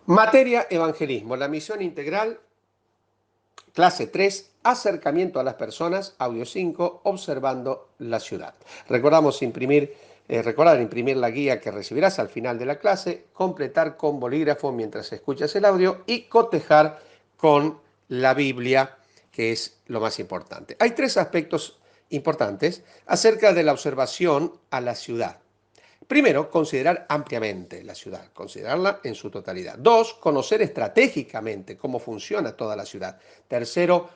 Materia evangelismo, la misión integral, clase 3, acercamiento a las personas, audio 5, observando la ciudad. Recordar imprimir la guía que recibirás al final de la clase, completar con bolígrafo mientras escuchas el audio y cotejar con la Biblia, que es lo más importante. Hay tres aspectos importantes acerca de la observación a la ciudad. Primero, considerar ampliamente la ciudad, considerarla en su totalidad. Dos, conocer estratégicamente cómo funciona toda la ciudad. Tercero,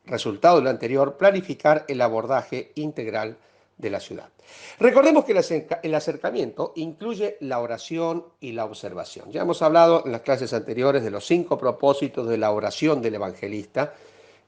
resultado de lo anterior, planificar el abordaje integral de la ciudad. Recordemos que el acercamiento incluye la oración y la observación. Ya hemos hablado en las clases anteriores de los 5 propósitos de la oración del evangelista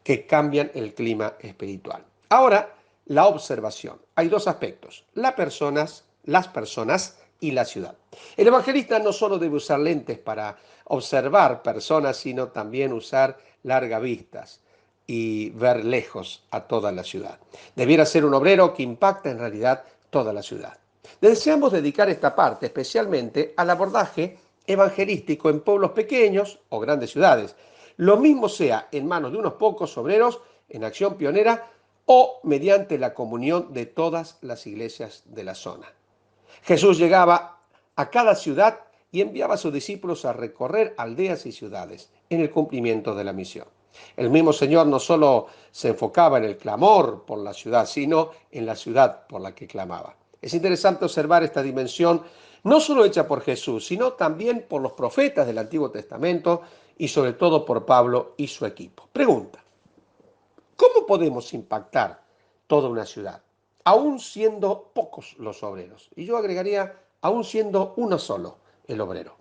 que cambian el clima espiritual. Ahora, la observación. Hay dos aspectos, las personas y la ciudad. El evangelista no solo debe usar lentes para observar personas, sino también usar largavistas y ver lejos a toda la ciudad. Debiera ser un obrero que impacta en realidad toda la ciudad. Deseamos dedicar esta parte especialmente al abordaje evangelístico en pueblos pequeños o grandes ciudades. Lo mismo sea en manos de unos pocos obreros en acción pionera o mediante la comunión de todas las iglesias de la zona. Jesús llegaba a cada ciudad y enviaba a sus discípulos a recorrer aldeas y ciudades en el cumplimiento de la misión. El mismo Señor no solo se enfocaba en el clamor por la ciudad, sino en la ciudad por la que clamaba. Es interesante observar esta dimensión, no solo hecha por Jesús, sino también por los profetas del Antiguo Testamento y sobre todo por Pablo y su equipo. Pregunta, ¿cómo podemos impactar toda una ciudad? Aún siendo pocos los obreros. Y yo agregaría, aún siendo uno solo el obrero.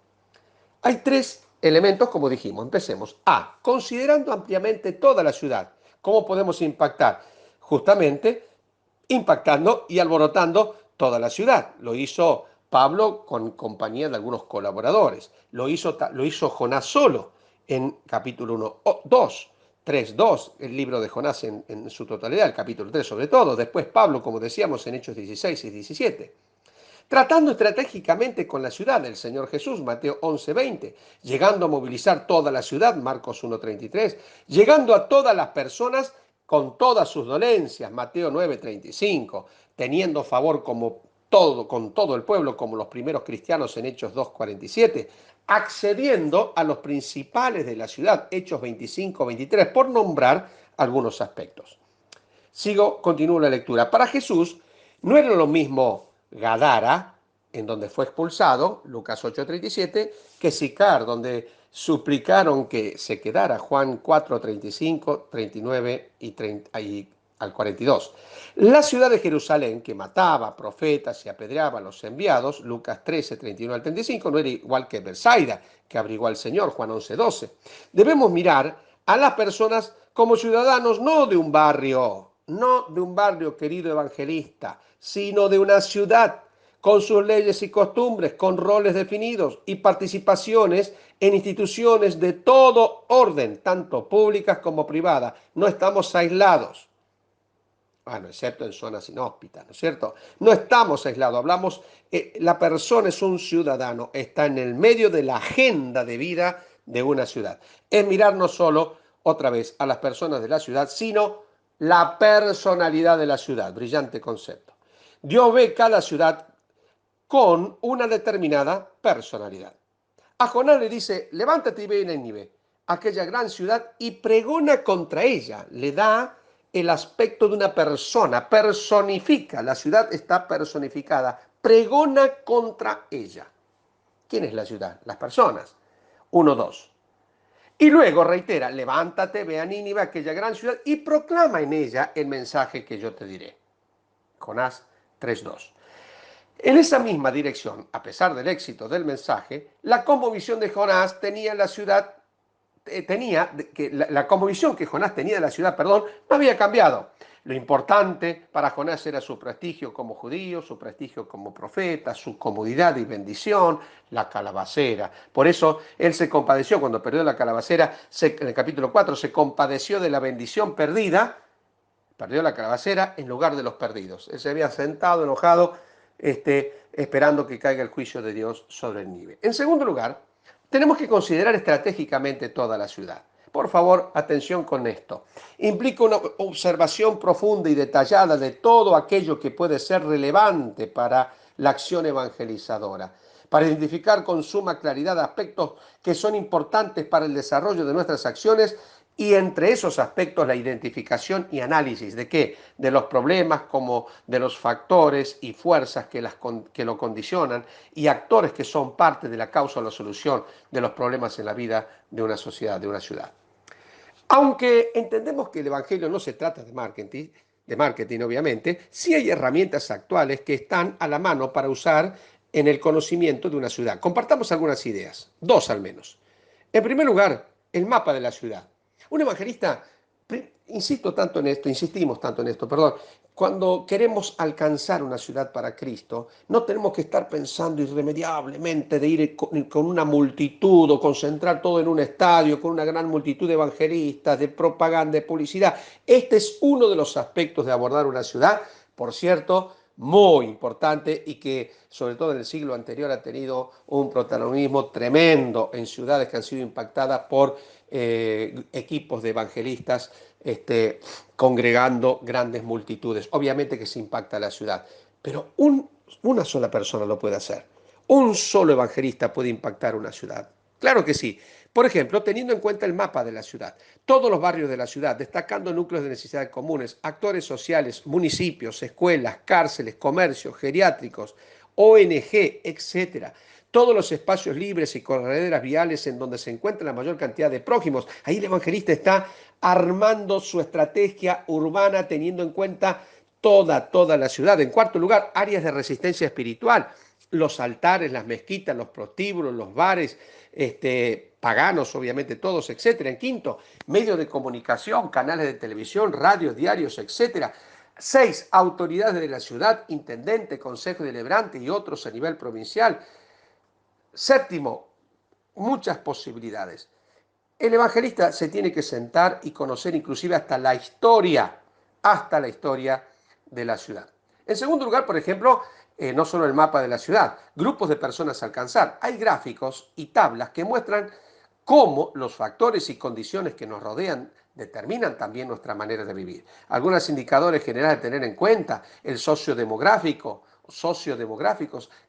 Hay tres elementos, como dijimos. Empecemos. A, considerando ampliamente toda la ciudad. ¿Cómo podemos impactar? Justamente impactando y alborotando toda la ciudad. Lo hizo Pablo con compañía de algunos colaboradores. Lo hizo Jonás solo en capítulo 1, 2. 3:2, el libro de Jonás en su totalidad, el capítulo 3 sobre todo. Después Pablo, como decíamos, en Hechos 16 y 17. Tratando estratégicamente con la ciudad del Señor Jesús, Mateo 11:20, llegando a movilizar toda la ciudad, Marcos 1:33, llegando a todas las personas con todas sus dolencias, Mateo 9:35, teniendo favor con todo el pueblo, como los primeros cristianos en Hechos 2:47, accediendo a los principales de la ciudad, Hechos 25:23, por nombrar algunos aspectos. Continúo la lectura. Para Jesús no era lo mismo Gadara, en donde fue expulsado, Lucas 8:37, que Sicar, donde suplicaron que se quedara, Juan 4:35, 39 y, 30, y al 42. La ciudad de Jerusalén, que mataba profetas y apedreaba a los enviados, Lucas 13:31 al 35, no era igual que Bethsaida, que abrigó al Señor, Juan 11:12. Debemos mirar a las personas como ciudadanos no de un barrio, querido evangelista, sino de una ciudad con sus leyes y costumbres, con roles definidos y participaciones en instituciones de todo orden, tanto públicas como privadas. No estamos aislados. Bueno, excepto en zonas inhóspitas, ¿no es cierto? No estamos aislados, la persona es un ciudadano, está en el medio de la agenda de vida de una ciudad. Es mirar no solo, otra vez, a las personas de la ciudad, sino la personalidad de la ciudad. Brillante concepto. Dios ve cada ciudad con una determinada personalidad. A Jonás le dice, levántate y ve a Nínive, aquella gran ciudad, y pregona contra ella. Le da el aspecto de una persona, personifica, la ciudad está personificada, pregona contra ella. ¿Quién es la ciudad? Las personas. 1:2. Y luego reitera, levántate, ve a Nínive, aquella gran ciudad, y proclama en ella el mensaje que yo te diré. Jonás 3:2. En esa misma dirección, a pesar del éxito del mensaje, la cosmovisión de Jonás tenía la ciudad la cosmovisión que Jonás tenía de la ciudad, perdón, no había cambiado. Lo importante para Jonás era su prestigio como judío, su prestigio como profeta, su comodidad y bendición, la calabacera. Por eso él se compadeció cuando perdió la calabacera, en el capítulo 4, se compadeció de la bendición perdida, perdió la calabacera en lugar de los perdidos. Él se había sentado enojado, esperando que caiga el juicio de Dios sobre el Nínive. En segundo lugar, Tenemos que considerar estratégicamente toda la ciudad. Por favor, atención con esto. Implica una observación profunda y detallada de todo aquello que puede ser relevante para la acción evangelizadora, para identificar con suma claridad aspectos que son importantes para el desarrollo de nuestras acciones y entre esos aspectos la identificación y análisis de qué, de los problemas como de los factores y fuerzas que lo condicionan y actores que son parte de la causa o la solución de los problemas en la vida de una sociedad, de una ciudad. Aunque entendemos que el Evangelio no se trata de marketing obviamente, sí hay herramientas actuales que están a la mano para usar en el conocimiento de una ciudad. Compartamos algunas ideas, dos al menos. En primer lugar, el mapa de la ciudad. Un evangelista, insistimos tanto en esto, perdón, cuando queremos alcanzar una ciudad para Cristo, no tenemos que estar pensando irremediablemente de ir con una multitud o concentrar todo en un estadio, con una gran multitud de evangelistas, de propaganda, de publicidad. Este es uno de los aspectos de abordar una ciudad, por cierto, muy importante y que sobre todo en el siglo anterior ha tenido un protagonismo tremendo en ciudades que han sido impactadas por equipos de evangelistas congregando grandes multitudes. Obviamente que se impacta la ciudad, pero una sola persona lo puede hacer. Un solo evangelista puede impactar una ciudad. Claro que sí. Por ejemplo, teniendo en cuenta el mapa de la ciudad, todos los barrios de la ciudad, destacando núcleos de necesidades comunes, actores sociales, municipios, escuelas, cárceles, comercios, geriátricos, ONG, etcétera. Todos los espacios libres y correderas viales en donde se encuentra la mayor cantidad de prójimos. Ahí el evangelista está armando su estrategia urbana teniendo en cuenta toda la ciudad. En cuarto lugar, áreas de resistencia espiritual. Los altares, las mezquitas, los prostíbulos, los bares, paganos, obviamente todos, etcétera. En quinto, medios de comunicación, canales de televisión, radios, diarios, etcétera. 6. Autoridades de la ciudad, intendente, consejo deliberante y otros a nivel provincial. Séptimo, muchas posibilidades. El evangelista se tiene que sentar y conocer inclusive hasta la historia de la ciudad. En segundo lugar, por ejemplo, no solo el mapa de la ciudad, grupos de personas a alcanzar. Hay gráficos y tablas que muestran cómo los factores y condiciones que nos rodean determinan también nuestra manera de vivir. Algunos indicadores generales a tener en cuenta: el sociodemográficos,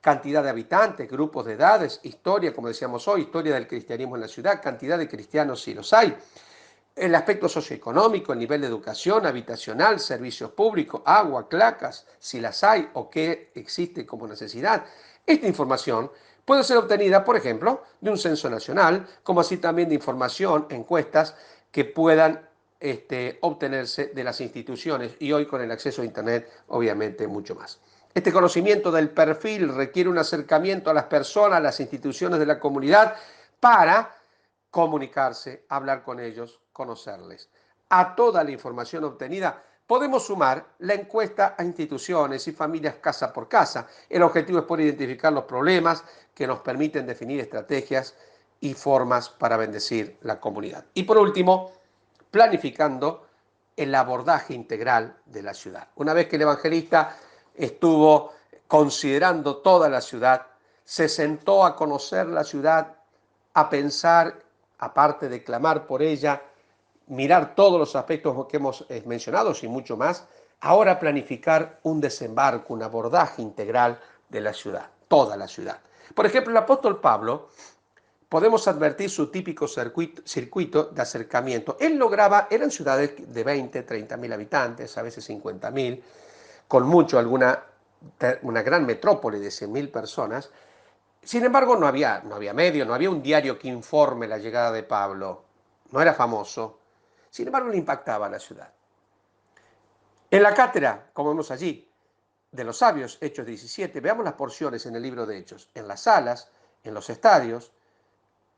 cantidad de habitantes, grupos de edades, historia, como decíamos hoy, historia del cristianismo en la ciudad, cantidad de cristianos si los hay, el aspecto socioeconómico, el nivel de educación, habitacional, servicios públicos, agua, placas, si las hay o qué existe como necesidad. Esta información puede ser obtenida, por ejemplo, de un censo nacional, como así también de información, encuestas que puedan obtenerse de las instituciones y hoy con el acceso a Internet, obviamente, mucho más. Este conocimiento del perfil requiere un acercamiento a las personas, a las instituciones de la comunidad para comunicarse, hablar con ellos, conocerles. A toda la información obtenida podemos sumar la encuesta a instituciones y familias casa por casa. El objetivo es poder identificar los problemas que nos permiten definir estrategias y formas para bendecir la comunidad. Y por último, planificando el abordaje integral de la ciudad. Una vez que el evangelista estuvo considerando toda la ciudad, se sentó a conocer la ciudad, a pensar, aparte de clamar por ella, mirar todos los aspectos que hemos mencionado y mucho más, ahora planificar un desembarco, un abordaje integral de la ciudad, toda la ciudad. Por ejemplo, el apóstol Pablo, podemos advertir su típico circuito de acercamiento. Él lograba, eran ciudades de 20, 30 mil habitantes, a veces 50 mil, con mucho una gran metrópoli de 100 mil personas. Sin embargo, no había medios, no había un diario que informe la llegada de Pablo. No era famoso. Sin embargo, le impactaba a la ciudad. En la cátedra, como vemos allí, de los sabios, Hechos 17, veamos las porciones en el libro de Hechos. En las salas, en los estadios,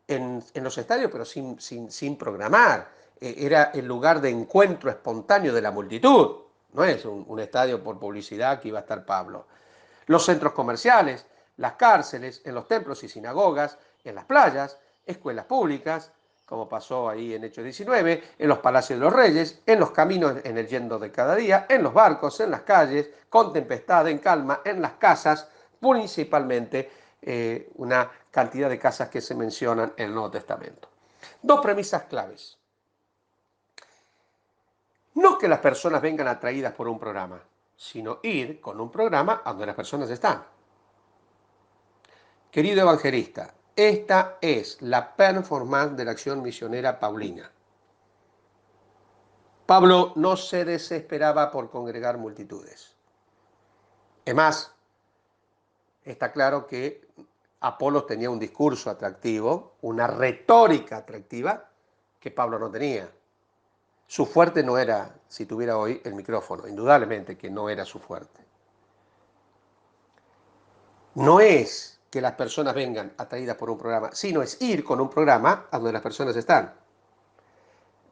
pero sin programar. Era el lugar de encuentro espontáneo de la multitud. No es un estadio por publicidad que iba a estar Pablo. Los centros comerciales, las cárceles, en los templos y sinagogas, en las playas, escuelas públicas, como pasó ahí en Hechos 19, en los palacios de los reyes, en los caminos en el yendo de cada día, en los barcos, en las calles, con tempestad, en calma, en las casas, principalmente una cantidad de casas que se mencionan en el Nuevo Testamento. Dos premisas claves. No que las personas vengan atraídas por un programa, sino ir con un programa a donde las personas están. Querido evangelista, esta es la performance de la acción misionera paulina. Pablo no se desesperaba por congregar multitudes. Es más, está claro que Apolos tenía un discurso atractivo, una retórica atractiva que Pablo no tenía. Su fuerte no era, si tuviera hoy, el micrófono, indudablemente que no era su fuerte. No es que las personas vengan atraídas por un programa, sino es ir con un programa a donde las personas están.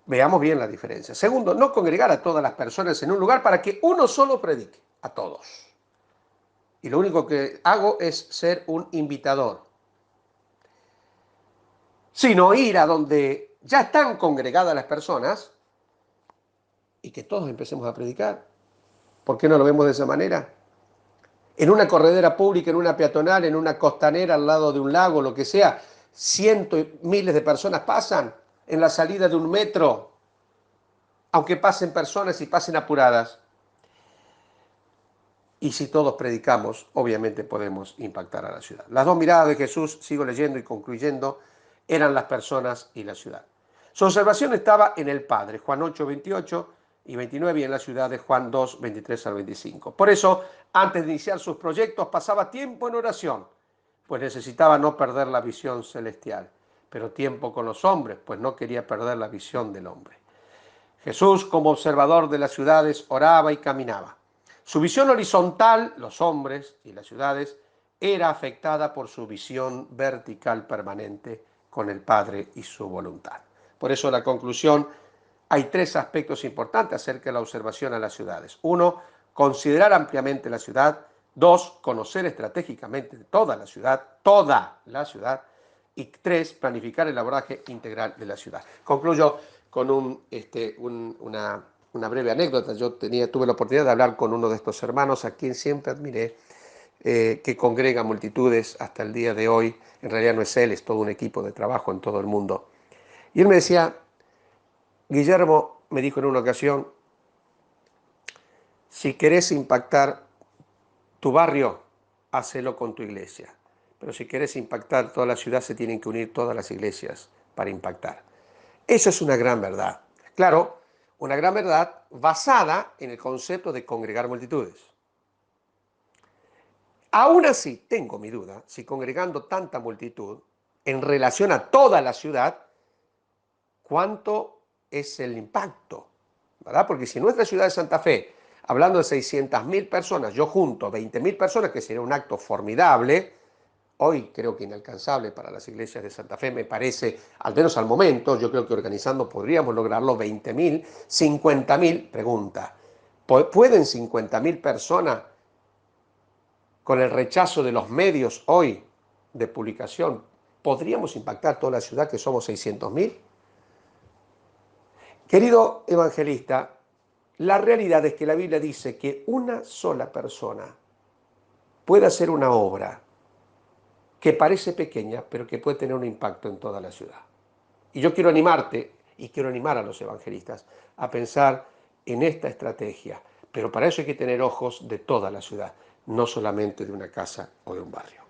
Veamos bien la diferencia. Segundo, no congregar a todas las personas en un lugar para que uno solo predique a todos. Y lo único que hago es ser un invitador. Sino ir a donde ya están congregadas las personas y que todos empecemos a predicar. ¿Por qué no lo vemos de esa manera? En una corredera pública, en una peatonal, en una costanera al lado de un lago, lo que sea, cientos y miles de personas pasan en la salida de un metro, aunque pasen personas y pasen apuradas. Y si todos predicamos, obviamente podemos impactar a la ciudad. Las dos miradas de Jesús, sigo leyendo y concluyendo, eran las personas y la ciudad. Su observación estaba en el Padre, Juan 8, 28 y 29, y en la ciudad de Juan 2, 23 al 25. Por eso, antes de iniciar sus proyectos, pasaba tiempo en oración, pues necesitaba no perder la visión celestial, pero tiempo con los hombres, pues no quería perder la visión del hombre. Jesús, como observador de las ciudades, oraba y caminaba. Su visión horizontal, los hombres y las ciudades, era afectada por su visión vertical permanente con el Padre y su voluntad. Por eso, la conclusión, hay tres aspectos importantes acerca de la observación a las ciudades. Uno, considerar ampliamente la ciudad. Dos, conocer estratégicamente toda la ciudad. Y tres, planificar el abordaje integral de la ciudad. Concluyo con una breve anécdota. Yo tuve la oportunidad de hablar con uno de estos hermanos a quien siempre admiré, que congrega multitudes hasta el día de hoy. En realidad no es él, es todo un equipo de trabajo en todo el mundo. Y él me decía, Guillermo, me dijo en una ocasión, si querés impactar tu barrio, hacelo con tu iglesia. Pero si querés impactar toda la ciudad, se tienen que unir todas las iglesias para impactar. Eso es una gran verdad. Claro, una gran verdad basada en el concepto de congregar multitudes. Aún así, tengo mi duda si congregando tanta multitud en relación a toda la ciudad, ¿cuánto es el impacto? ¿Verdad? Porque si en nuestra ciudad de Santa Fe, hablando de 600.000 personas, yo junto 20.000 personas, que sería un acto formidable, hoy creo que inalcanzable para las iglesias de Santa Fe, me parece, al menos al momento, yo creo que organizando podríamos lograrlo, 20.000, 50.000, pregunta, ¿pueden 50.000 personas con el rechazo de los medios hoy de publicación, podríamos impactar toda la ciudad que somos 600.000? Querido evangelista, la realidad es que la Biblia dice que una sola persona puede hacer una obra que parece pequeña, pero que puede tener un impacto en toda la ciudad. Y yo quiero animarte, y quiero animar a los evangelistas, a pensar en esta estrategia. Pero para eso hay que tener ojos de toda la ciudad, no solamente de una casa o de un barrio.